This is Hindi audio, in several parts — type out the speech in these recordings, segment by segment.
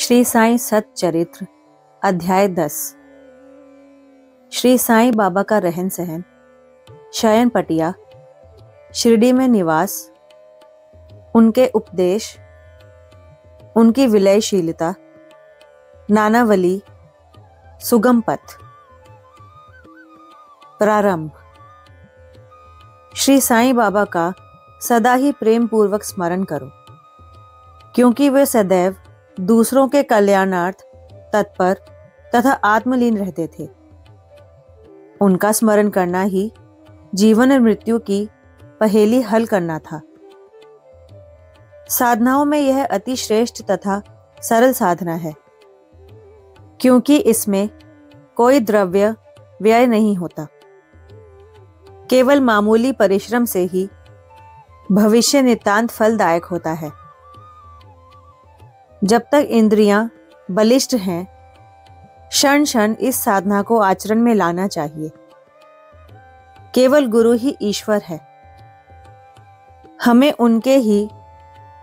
श्री साईं सच्चरित्र अध्याय 10। श्री साईं बाबा का रहन सहन, शयन पटिया, शिरडी में निवास, उनके उपदेश, उनकी विलयशीलता, नानावली, सुगम पथ। प्रारंभ। श्री साईं बाबा का सदा ही प्रेम पूर्वक स्मरण करो, क्योंकि वे सदैव दूसरों के कल्याणार्थ तत्पर तथा आत्मलीन रहते थे। उनका स्मरण करना ही जीवन और मृत्यु की पहेली हल करना था। साधनाओं में यह अति श्रेष्ठ तथा सरल साधना है, क्योंकि इसमें कोई द्रव्य व्यय नहीं होता। केवल मामूली परिश्रम से ही भविष्य नितांत फलदायक होता है। जब तक इंद्रियां बलिष्ठ हैं, क्षण क्षण इस साधना को आचरण में लाना चाहिए। केवल गुरु ही ईश्वर है। हमें उनके ही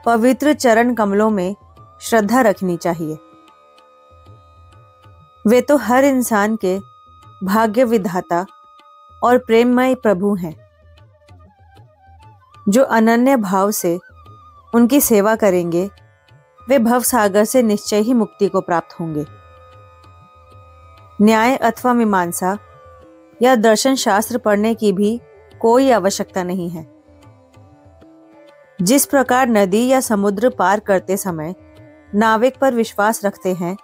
पवित्र चरण कमलों में श्रद्धा रखनी चाहिए। वे तो हर इंसान के भाग्य विधाता और प्रेममय प्रभु हैं। जो अनन्य भाव से उनकी सेवा करेंगे, वे भवसागर से निश्चय ही मुक्ति को प्राप्त होंगे। न्याय अथवा मीमांसा या दर्शन शास्त्र पढ़ने की भी कोई आवश्यकता नहीं है। जिस प्रकार नदी या समुद्र पार करते समय नाविक पर विश्वास रखते हैं,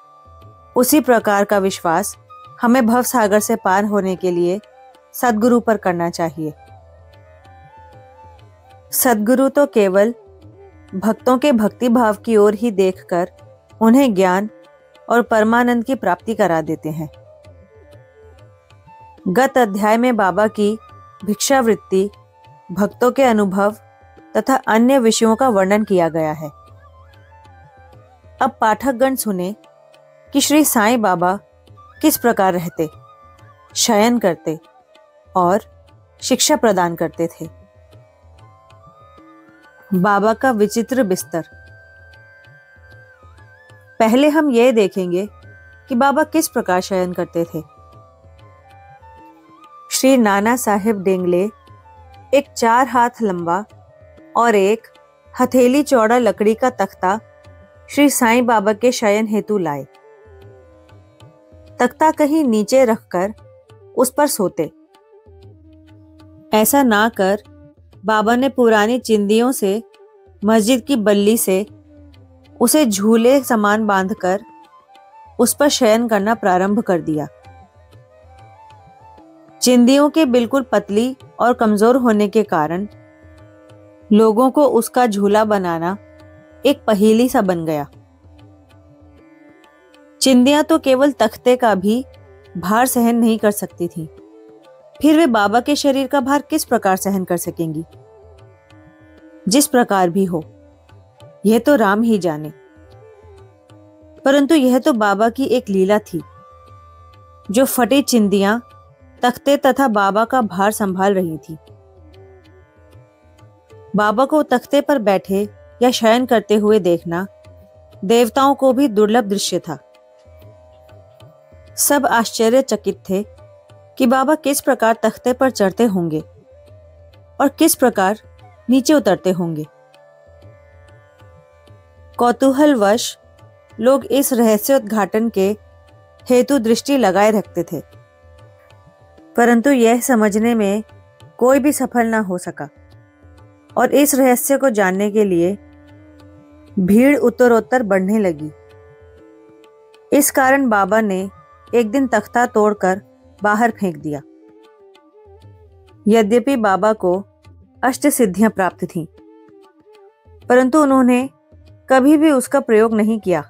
उसी प्रकार का विश्वास हमें भवसागर से पार होने के लिए सद्गुरु पर करना चाहिए। सद्गुरु तो केवल भक्तों के भक्ति भाव की ओर ही देखकर उन्हें ज्ञान और परमानंद की प्राप्ति करा देते हैं। गत अध्याय में बाबा की भिक्षावृत्ति, भक्तों के अनुभव तथा अन्य विषयों का वर्णन किया गया है। अब पाठकगण सुने कि श्री साईं बाबा किस प्रकार रहते, शयन करते और शिक्षा प्रदान करते थे। बाबा का विचित्र बिस्तर। पहले हम यह देखेंगे कि बाबा किस प्रकार शयन करते थे। श्री नाना साहेब डेंगले एक 4 हाथ लंबा और एक हथेली चौड़ा लकड़ी का तख्ता श्री साईं बाबा के शयन हेतु लाए। तख्ता कहीं नीचे रखकर उस पर सोते। ऐसा ना कर बाबा ने पुरानी चिंदियों से मस्जिद की बल्ली से उसे झूले समान बांधकर उस पर शयन करना प्रारंभ कर दिया। चिंदियों के बिल्कुल पतली और कमजोर होने के कारण लोगों को उसका झूला बनाना एक पहेली सा बन गया। चिंदियां तो केवल तख्ते का भी भार सहन नहीं कर सकती थीं, फिर वे बाबा के शरीर का भार किस प्रकार सहन कर सकेंगी। जिस प्रकार भी हो, यह तो राम ही जाने। परंतु यह तो बाबा की एक लीला थी। जो फटी चिंदियां तख्ते तथा बाबा का भार संभाल रही थी। बाबा को तख्ते पर बैठे या शयन करते हुए देखना देवताओं को भी दुर्लभ दृश्य था। सब आश्चर्यचकित थे कि बाबा किस प्रकार तख्ते पर चढ़ते होंगे और किस प्रकार नीचे उतरते होंगे। कौतूहलवश लोग इस रहस्योद्घाटन के हेतु दृष्टि लगाए रखते थे, परंतु यह समझने में कोई भी सफल न हो सका और इस रहस्य को जानने के लिए भीड़ उत्तरोत्तर बढ़ने लगी। इस कारण बाबा ने एक दिन तख्ता तोड़कर बाहर फेंक दिया। यद्यपि बाबा को अष्ट सिद्धियां प्राप्त थीं, परंतु उन्होंने कभी भी उसका प्रयोग नहीं किया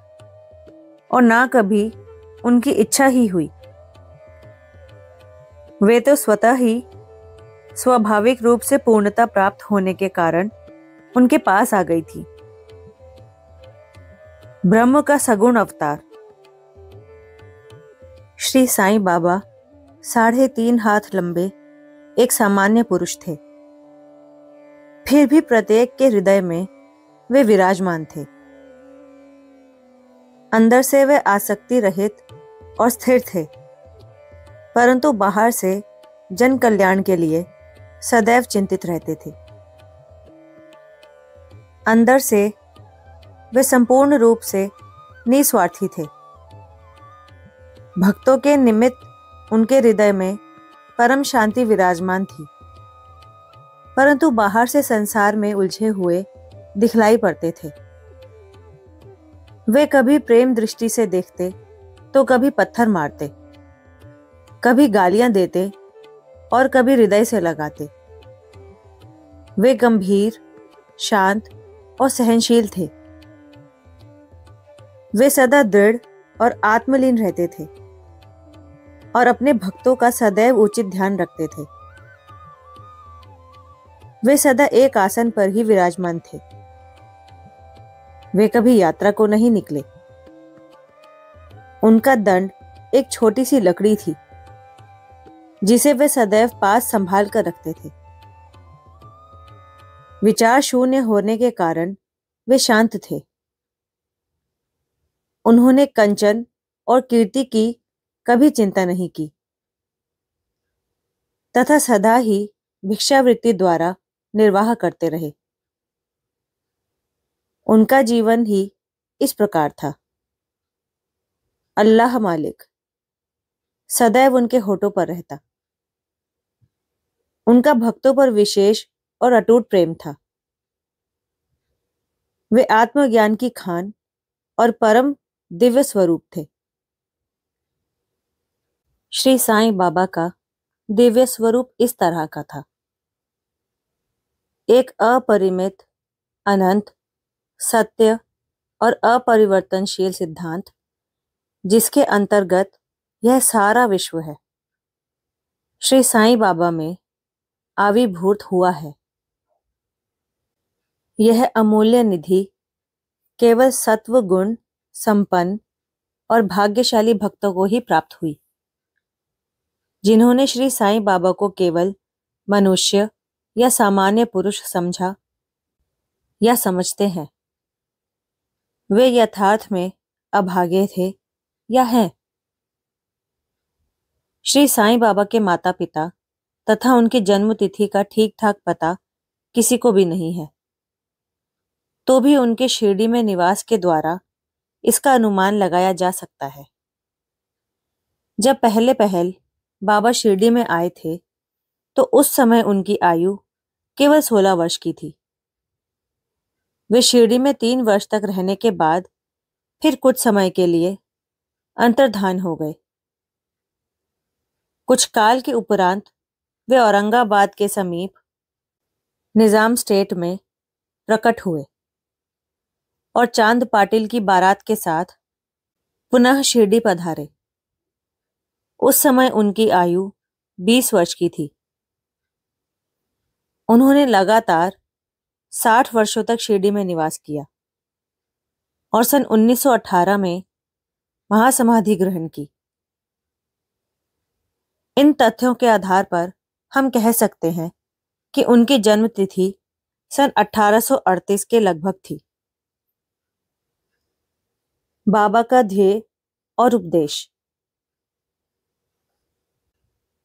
और ना कभी उनकी इच्छा ही हुई। वे तो स्वतः ही स्वाभाविक रूप से पूर्णता प्राप्त होने के कारण उनके पास आ गई थी। ब्रह्म का सगुण अवतार। श्री साईं बाबा 3.5 हाथ लंबे एक सामान्य पुरुष थे, फिर भी प्रत्येक के हृदय में वे विराजमान थे। अंदर से वे आसक्ति रहित और स्थिर थे, परंतु बाहर से जन कल्याण के लिए सदैव चिंतित रहते थे। अंदर से वे संपूर्ण रूप से निस्वार्थी थे। भक्तों के निमित्त उनके हृदय में परम शांति विराजमान थी, परंतु बाहर से संसार में उलझे हुए दिखलाई पड़ते थे। वे कभी प्रेम दृष्टि से देखते तो कभी पत्थर मारते, कभी गालियां देते और कभी हृदय से लगाते। वे गंभीर, शांत और सहनशील थे। वे सदा दृढ़ और आत्मलीन रहते थे और अपने भक्तों का सदैव उचित ध्यान रखते थे। वे सदा एक आसन पर ही विराजमान थे। वे कभी यात्रा को नहीं निकले। उनका दंड एक छोटी सी लकड़ी थी, जिसे वे सदैव पास संभाल कर रखते थे। विचार शून्य होने के कारण वे शांत थे। उन्होंने कंचन और कीर्ति की कभी चिंता नहीं की तथा सदा ही भिक्षावृत्ति द्वारा निर्वाह करते रहे। उनका जीवन ही इस प्रकार था। अल्लाह मालिक सदैव उनके होठों पर रहता। उनका भक्तों पर विशेष और अटूट प्रेम था। वे आत्मज्ञान की खान और परम दिव्य स्वरूप थे। श्री साईं बाबा का दिव्य स्वरूप इस तरह का था। एक अपरिमित, अनंत, सत्य और अपरिवर्तनशील सिद्धांत, जिसके अंतर्गत यह सारा विश्व है, श्री साईं बाबा में आविर्भूत हुआ है। यह अमूल्य निधि केवल सत्व गुण संपन्न और भाग्यशाली भक्तों को ही प्राप्त हुई, जिन्होंने श्री साईं बाबा को केवल मनुष्य या सामान्य पुरुष समझा या समझते हैं। वे यथार्थ में अभागे थे या हैं। श्री साईं बाबा के माता पिता तथा उनकी जन्म तिथि का ठीक ठाक पता किसी को भी नहीं है, तो भी उनके शिरडी में निवास के द्वारा इसका अनुमान लगाया जा सकता है। जब पहले पहल बाबा शिरडी में आए थे तो उस समय उनकी आयु केवल 16 वर्ष की थी। वे शिरडी में 3 वर्ष तक रहने के बाद फिर कुछ समय के लिए अंतर्धान हो गए। कुछ काल के उपरांत वे औरंगाबाद के समीप निजाम स्टेट में प्रकट हुए और चांद पाटिल की बारात के साथ पुनः शिरडी पधारे। उस समय उनकी आयु 20 वर्ष की थी। उन्होंने लगातार 60 वर्षों तक शिरडी में निवास किया और सन 1918 में महासमाधि ग्रहण की। इन तथ्यों के आधार पर हम कह सकते हैं कि उनकी जन्म तिथि सन 1838 के लगभग थी। बाबा का ध्येय और उपदेश।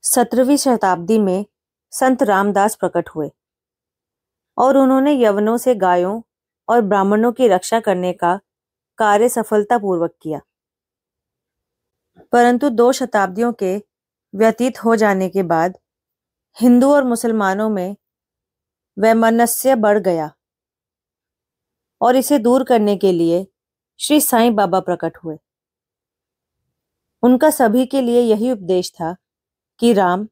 17वीं शताब्दी में संत रामदास प्रकट हुए और उन्होंने यवनों से गायों और ब्राह्मणों की रक्षा करने का कार्य सफलतापूर्वक किया। परंतु 2 शताब्दियों के व्यतीत हो जाने के बाद हिंदू और मुसलमानों में वैमनस्य बढ़ गया और इसे दूर करने के लिए श्री साईं बाबा प्रकट हुए। उनका सभी के लिए यही उपदेश था कि राम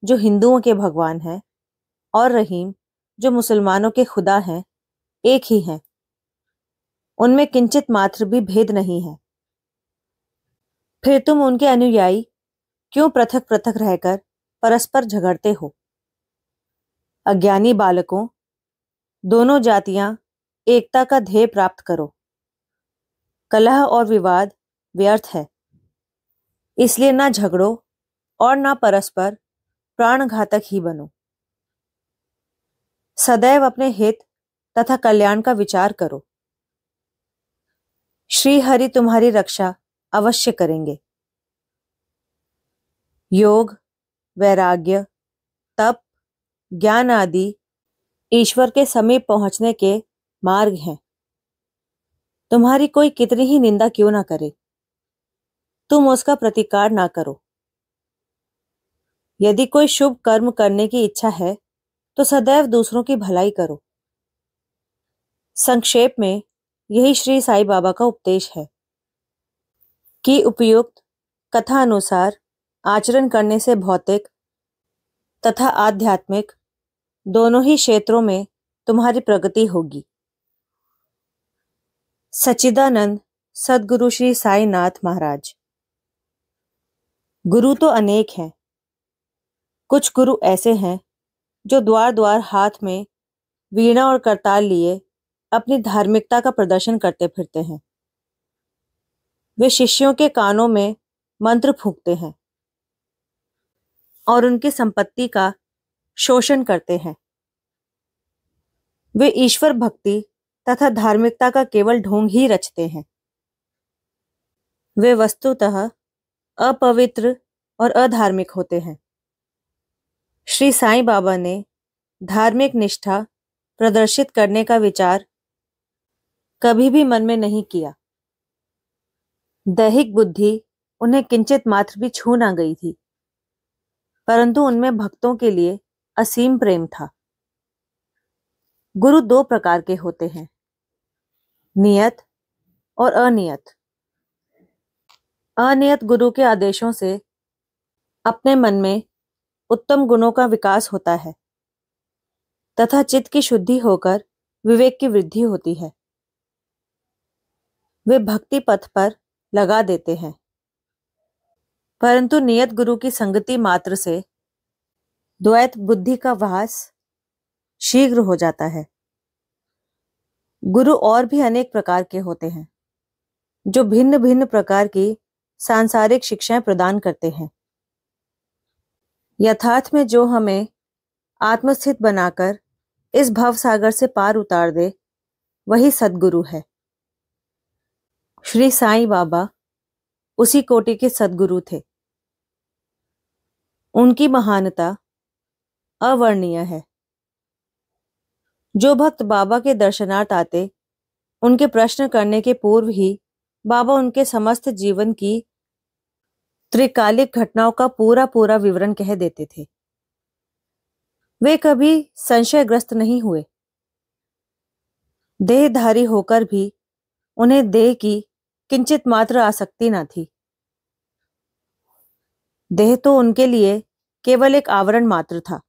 जो हिंदुओं के भगवान हैं और रहीम जो मुसलमानों के खुदा हैं, एक ही हैं। उनमें किंचित मात्र भी भेद नहीं है। फिर तुम उनके अनुयायी क्यों पृथक पृथक रहकर परस्पर झगड़ते हो? अज्ञानी बालकों, दोनों जातियां एकता का ध्येय प्राप्त करो। कलह और विवाद व्यर्थ है, इसलिए ना झगड़ो और ना परस्पर प्राणघातक ही बनो। सदैव अपने हित तथा कल्याण का विचार करो। श्री हरि तुम्हारी रक्षा अवश्य करेंगे। योग, वैराग्य, तप, ज्ञान आदि ईश्वर के समीप पहुंचने के मार्ग हैं। तुम्हारी कोई कितनी ही निंदा क्यों ना करे, तुम उसका प्रतिकार ना करो। यदि कोई शुभ कर्म करने की इच्छा है तो सदैव दूसरों की भलाई करो। संक्षेप में यही श्री साईं बाबा का उपदेश है कि उपयुक्त कथा अनुसार आचरण करने से भौतिक तथा आध्यात्मिक दोनों ही क्षेत्रों में तुम्हारी प्रगति होगी। सच्चिदानंद सद्गुरु श्री साईनाथ महाराज। गुरु तो अनेक हैं। कुछ गुरु ऐसे हैं जो द्वार द्वार हाथ में वीणा और करताल लिए अपनी धार्मिकता का प्रदर्शन करते फिरते हैं। वे शिष्यों के कानों में मंत्र फूंकते हैं और उनकी संपत्ति का शोषण करते हैं। वे ईश्वर भक्ति तथा धार्मिकता का केवल ढोंग ही रचते हैं। वे वस्तुतः अपवित्र और अधार्मिक होते हैं। श्री साईं बाबा ने धार्मिक निष्ठा प्रदर्शित करने का विचार कभी भी मन में नहीं किया। दैहिक बुद्धि उन्हें किंचित मात्र भी छू ना गई थी, परंतु उनमें भक्तों के लिए असीम प्रेम था। गुरु दो प्रकार के होते हैं, नियत और अनियत। अनियत गुरु के आदेशों से अपने मन में उत्तम गुणों का विकास होता है तथा चित्त की शुद्धि होकर विवेक की वृद्धि होती है। वे भक्ति पथ पर लगा देते हैं, परंतु नियत गुरु की संगति मात्र से द्वैत बुद्धि का वास शीघ्र हो जाता है। गुरु और भी अनेक प्रकार के होते हैं जो भिन्न भिन्न प्रकार की सांसारिक शिक्षाएं प्रदान करते हैं। यथार्थ में जो हमें आत्मस्थित बनाकर इस भव सागर से पार उतार दे, वही सद्गुरु है। श्री साईं बाबा उसी कोटि के सद्गुरु थे। उनकी महानता अवर्णनीय है। जो भक्त बाबा के दर्शनार्थ आते, उनके प्रश्न करने के पूर्व ही बाबा उनके समस्त जीवन की त्रिकालिक घटनाओं का पूरा पूरा विवरण कह देते थे। वे कभी संशयग्रस्त नहीं हुए। देहधारी होकर भी उन्हें देह की किंचित मात्र आसक्ति न थी। देह तो उनके लिए केवल एक आवरण मात्र था।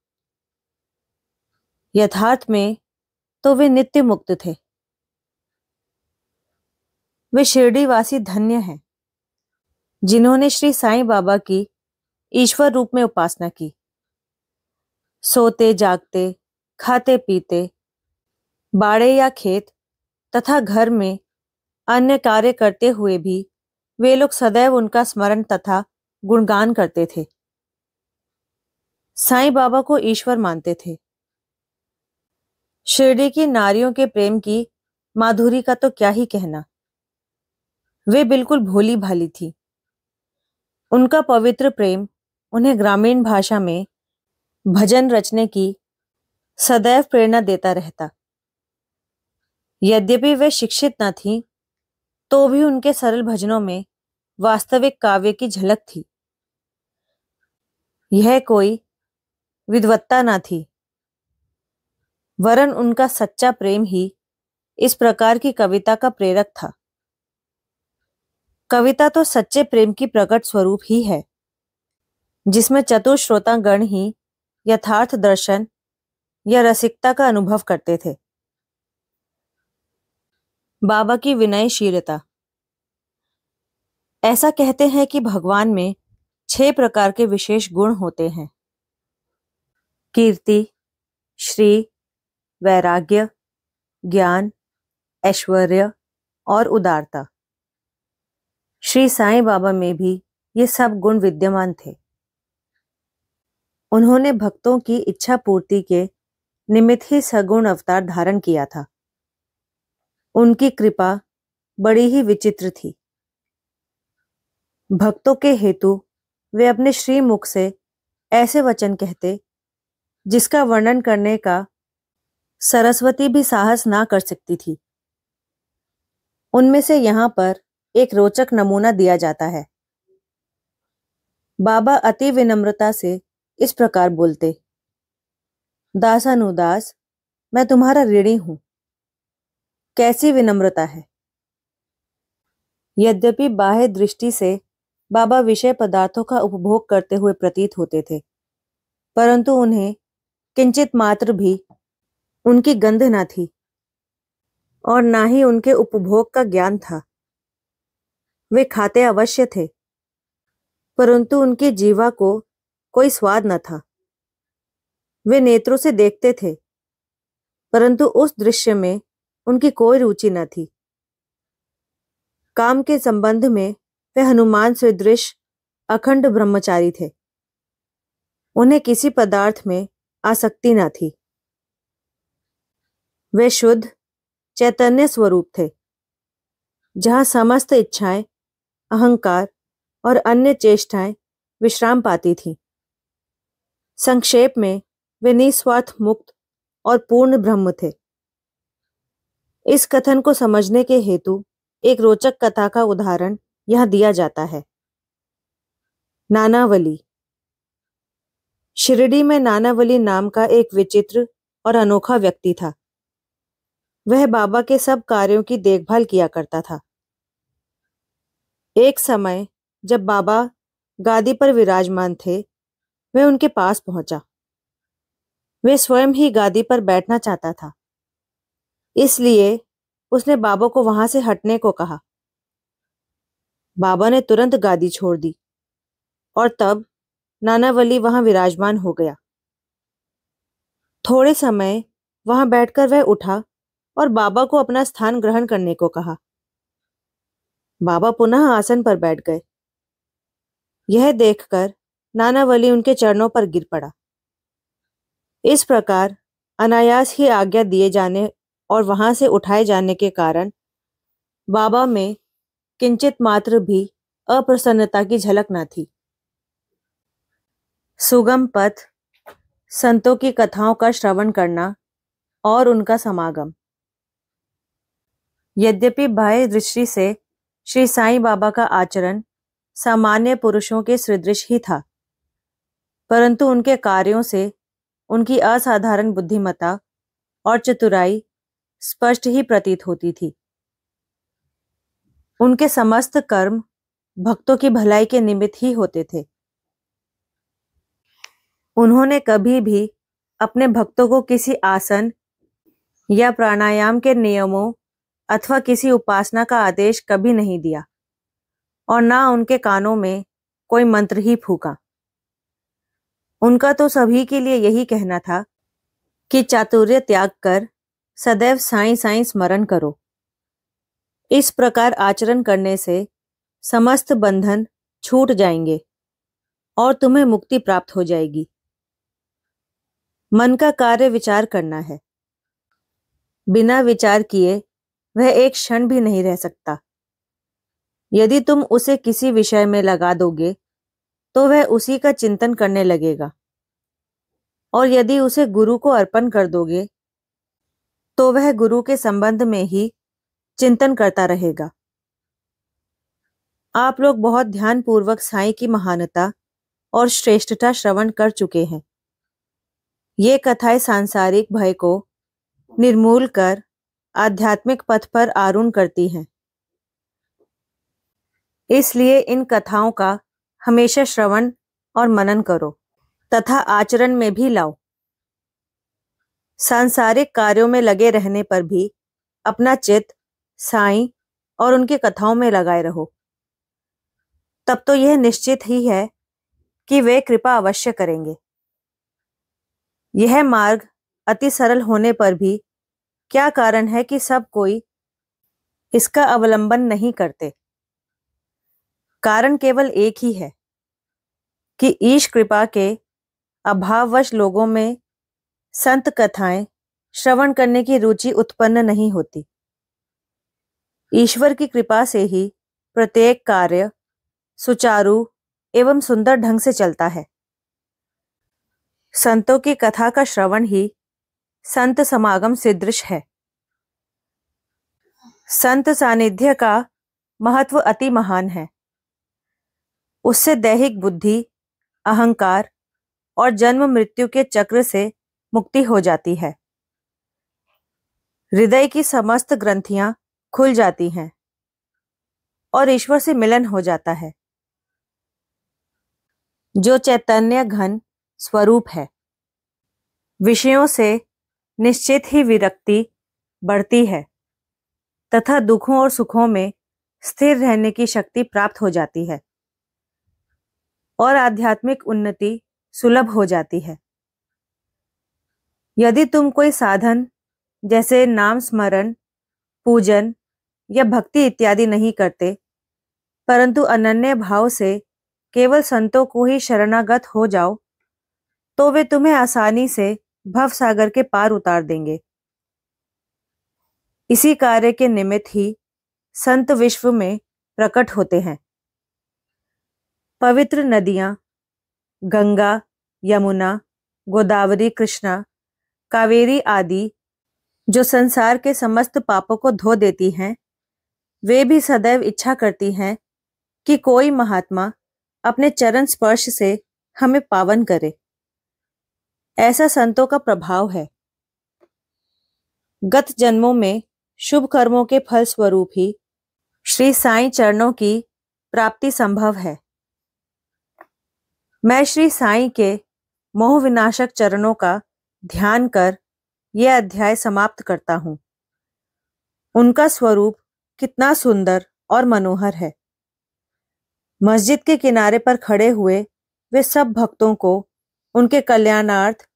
यथार्थ में तो वे नित्य मुक्त थे। वे शिरडीवासी धन्य हैं जिन्होंने श्री साईं बाबा की ईश्वर रूप में उपासना की। सोते जागते, खाते पीते, बाड़े या खेत तथा घर में अन्य कार्य करते हुए भी वे लोग सदैव उनका स्मरण तथा गुणगान करते थे। साईं बाबा को ईश्वर मानते थे। शिरडी की नारियों के प्रेम की माधुरी का तो क्या ही कहना। वे बिल्कुल भोली भाली थी। उनका पवित्र प्रेम उन्हें ग्रामीण भाषा में भजन रचने की सदैव प्रेरणा देता रहता। यद्यपि वे शिक्षित न थीं, तो भी उनके सरल भजनों में वास्तविक काव्य की झलक थी। यह कोई विद्वत्ता न थी, वरन उनका सच्चा प्रेम ही इस प्रकार की कविता का प्रेरक था। कविता तो सच्चे प्रेम की प्रकट स्वरूप ही है, जिसमें चतुर श्रोतागण ही यथार्थ दर्शन या रसिकता का अनुभव करते थे। बाबा की विनयशीलता। ऐसा कहते हैं कि भगवान में 6 प्रकार के विशेष गुण होते हैं: कीर्ति, श्री, वैराग्य, ज्ञान, ऐश्वर्य और उदारता। श्री साईं बाबा में भी ये सब गुण विद्यमान थे। उन्होंने भक्तों की इच्छा पूर्ति के निमित्त ही सगुण अवतार धारण किया था। उनकी कृपा बड़ी ही विचित्र थी। भक्तों के हेतु वे अपने श्रीमुख से ऐसे वचन कहते जिसका वर्णन करने का सरस्वती भी साहस ना कर सकती थी। उनमें से यहाँ पर एक रोचक नमूना दिया जाता है। बाबा अति विनम्रता से इस प्रकार बोलते, दासानुदास, मैं तुम्हारा ऋणी हूं। कैसी विनम्रता है। यद्यपि बाह्य दृष्टि से बाबा विषय पदार्थों का उपभोग करते हुए प्रतीत होते थे, परंतु उन्हें किंचित मात्र भी उनकी गंध न थी और ना ही उनके उपभोग का ज्ञान था। वे खाते अवश्य थे, परंतु उनकी जीवा को कोई स्वाद न था। वे नेत्रों से देखते थे, परंतु उस दृश्य में उनकी कोई रुचि न थी। काम के संबंध में वे हनुमान सदृश अखंड ब्रह्मचारी थे। उन्हें किसी पदार्थ में आसक्ति न थी। वे शुद्ध चैतन्य स्वरूप थे, जहाँ समस्त इच्छाएं, अहंकार और अन्य चेष्टाएं विश्राम पाती थीं। संक्षेप में वे निस्वार्थ मुक्त और पूर्ण ब्रह्म थे। इस कथन को समझने के हेतु एक रोचक कथा का उदाहरण यहां दिया जाता है। नानावली। शिरडी में नानावली नाम का एक विचित्र और अनोखा व्यक्ति था। वह बाबा के सब कार्यों की देखभाल किया करता था। एक समय जब बाबा गादी पर विराजमान थे, वह उनके पास पहुंचा। वे स्वयं ही गादी पर बैठना चाहता था, इसलिए उसने बाबा को वहां से हटने को कहा। बाबा ने तुरंत गादी छोड़ दी और तब नानावली वहां विराजमान हो गया। थोड़े समय वहां बैठकर वह उठा और बाबा को अपना स्थान ग्रहण करने को कहा। बाबा पुनः आसन पर बैठ गए। यह देखकर नानावली उनके चरणों पर गिर पड़ा। इस प्रकार अनायास ही आज्ञा दिए जाने और वहां से उठाए जाने के कारण बाबा में किंचित मात्र भी अप्रसन्नता की झलक न थी। सुगम पथ, संतों की कथाओं का श्रवण करना और उनका समागम। यद्यपि बाह्य दृष्टि से श्री साईं बाबा का आचरण सामान्य पुरुषों के सदृश ही था, परंतु उनके कार्यों से उनकी असाधारण बुद्धिमत्ता और चतुराई स्पष्ट ही प्रतीत होती थी। उनके समस्त कर्म भक्तों की भलाई के निमित्त ही होते थे। उन्होंने कभी भी अपने भक्तों को किसी आसन या प्राणायाम के नियमों अथवा किसी उपासना का आदेश कभी नहीं दिया और ना उनके कानों में कोई मंत्र ही फूका। उनका तो सभी के लिए यही कहना था कि चातुर्य त्याग कर सदैव साईं साईं स्मरण करो। इस प्रकार आचरण करने से समस्त बंधन छूट जाएंगे और तुम्हें मुक्ति प्राप्त हो जाएगी। मन का कार्य विचार करना है। बिना विचार किए वह एक क्षण भी नहीं रह सकता। यदि तुम उसे किसी विषय में लगा दोगे तो वह उसी का चिंतन करने लगेगा, और यदि उसे गुरु को अर्पण कर दोगे तो वह गुरु के संबंध में ही चिंतन करता रहेगा। आप लोग बहुत ध्यानपूर्वक साईं की महानता और श्रेष्ठता श्रवण कर चुके हैं। ये कथाएं सांसारिक भय को निर्मूल कर आध्यात्मिक पथ पर आरूढ़ करती हैं। इसलिए इन कथाओं का हमेशा श्रवण और मनन करो तथा आचरण में भी लाओ। सांसारिक कार्यों में लगे रहने पर भी अपना चित्त साईं और उनकी कथाओं में लगाए रहो। तब तो यह निश्चित ही है कि वे कृपा अवश्य करेंगे। यह मार्ग अति सरल होने पर भी क्या कारण है कि सब कोई इसका अवलंबन नहीं करते? कारण केवल एक ही है कि ईश कृपा के अभाववश लोगों में संत कथाएं श्रवण करने की रुचि उत्पन्न नहीं होती। ईश्वर की कृपा से ही प्रत्येक कार्य सुचारू एवं सुंदर ढंग से चलता है। संतों की कथा का श्रवण ही संत समागम सदृश है। संत सानिध्य का महत्व अति महान है। उससे दैहिक बुद्धि, अहंकार और जन्म मृत्यु के चक्र से मुक्ति हो जाती है। हृदय की समस्त ग्रंथियां खुल जाती हैं और ईश्वर से मिलन हो जाता है, जो चैतन्य घन स्वरूप है। विषयों से निश्चित ही विरक्ति बढ़ती है तथा दुखों और सुखों में स्थिर रहने की शक्ति प्राप्त हो जाती है और आध्यात्मिक उन्नति सुलभ हो जाती है। यदि तुम कोई साधन जैसे नाम स्मरण, पूजन या भक्ति इत्यादि नहीं करते, परंतु अनन्य भाव से केवल संतों को ही शरणागत हो जाओ, तो वे तुम्हें आसानी से भव सागर के पार उतार देंगे। इसी कार्य के निमित्त ही संत विश्व में प्रकट होते हैं। पवित्र नदियां गंगा, यमुना, गोदावरी, कृष्णा, कावेरी आदि जो संसार के समस्त पापों को धो देती हैं, वे भी सदैव इच्छा करती हैं कि कोई महात्मा अपने चरण स्पर्श से हमें पावन करे। ऐसा संतों का प्रभाव है। गत जन्मों में शुभ कर्मों के फल स्वरूप ही श्री साईं चरणों की प्राप्ति संभव है। मैं श्री साईं के मोह विनाशक चरणों का ध्यान कर यह अध्याय समाप्त करता हूँ। उनका स्वरूप कितना सुंदर और मनोहर है। मस्जिद के किनारे पर खड़े हुए वे सब भक्तों को उनके कल्याणार्थ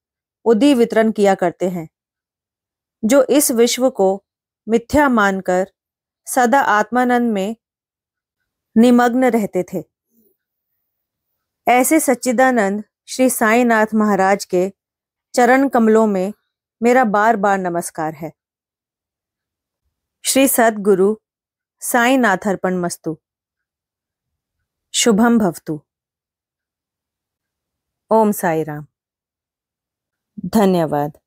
उदी वितरण किया करते हैं, जो इस विश्व को मिथ्या मानकर सदा आत्मानंद में निमग्न रहते थे। ऐसे सच्चिदानंद श्री साईनाथ महाराज के चरण कमलों में मेरा बार बार नमस्कार है। श्री सद्गुरु साईनाथर्पणमस्तु। शुभम भवतु। ओम साई राम। धन्यवाद।